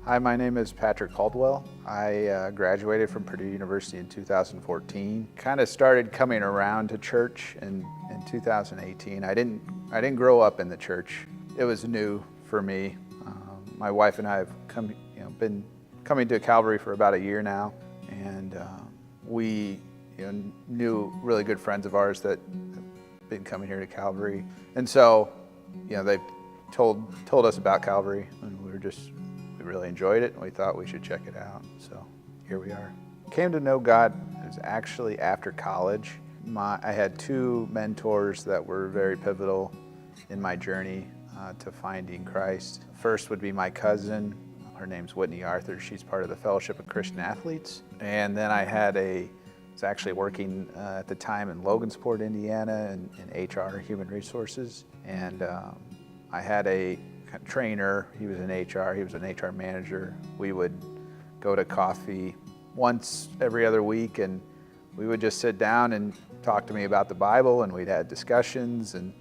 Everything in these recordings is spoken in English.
Hi, my name is Patrick Caldwell. I graduated from Purdue University in 2014. Kind of started coming around to church in 2018. I didn't grow up in the church. It was new for me. My wife and I have been coming to Calvary for about a year now, and we knew really good friends of ours that have been coming here to Calvary, and so they told us about Calvary, and we really enjoyed it, and we thought we should check it out. So here we are. Came to know God was actually after college. I had two mentors that were very pivotal in my journey to finding Christ. First would be my cousin. Her name's Whitney Arthur. She's part of the Fellowship of Christian Athletes. And then I was actually working at the time in Logansport, Indiana, in HR, Human Resources. And I had a trainer. He was in HR. He was an HR manager. We would go to coffee once every other week, and we would just sit down and talk to me about the Bible, and we'd had discussions. And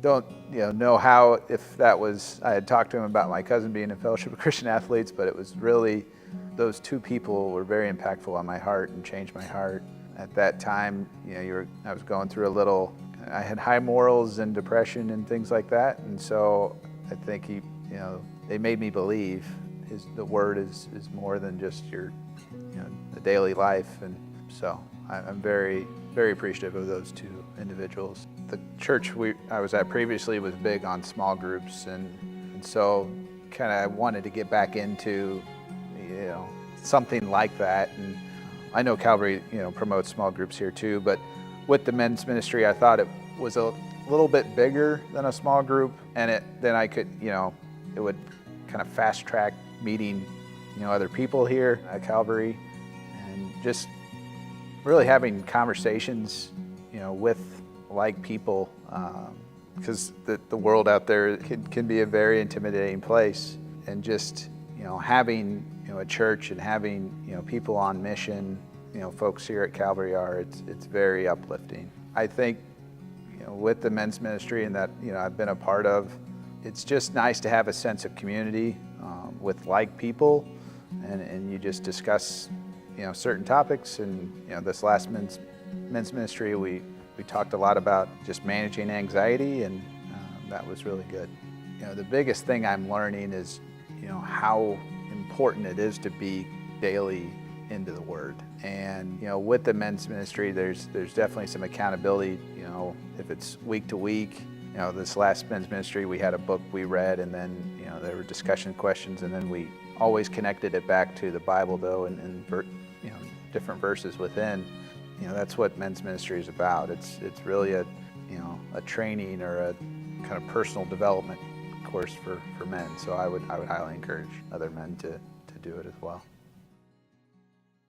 don't know how, if that was, I had talked to him about my cousin being in Fellowship of Christian Athletes, but it was really, those two people were very impactful on my heart and changed my heart. At that time, I was going through I had high morals and depression and things like that, and so I think they made me believe the Word is more than just your the daily life, and so I'm very, very appreciative of those two individuals. The church I was at previously was big on small groups, and so kind of wanted to get back into something like that. And I know Calvary promotes small groups here too, but with the men's ministry, I thought it was a little bit bigger than a small group, and then I could it would kind of fast track meeting other people here at Calvary, and just really having conversations with like people, because the world out there can be a very intimidating place, and just having a church and having people on mission, folks here at Calvary it's very uplifting. I think with the men's ministry and that I've been a part of, it's just nice to have a sense of community with like people, and you just discuss certain topics. And this last men's ministry, we talked a lot about just managing anxiety, and that was really good. The biggest thing I'm learning is how important it is to be daily into the Word. And with the men's ministry, there's definitely some accountability. If it's week to week, this last men's ministry, we had a book we read, and then there were discussion questions, and then we always connected it back to the Bible, though, and different verses within. That's what men's ministry is about. It's really a training or a kind of personal development course for men. So I would highly encourage other men to do it as well.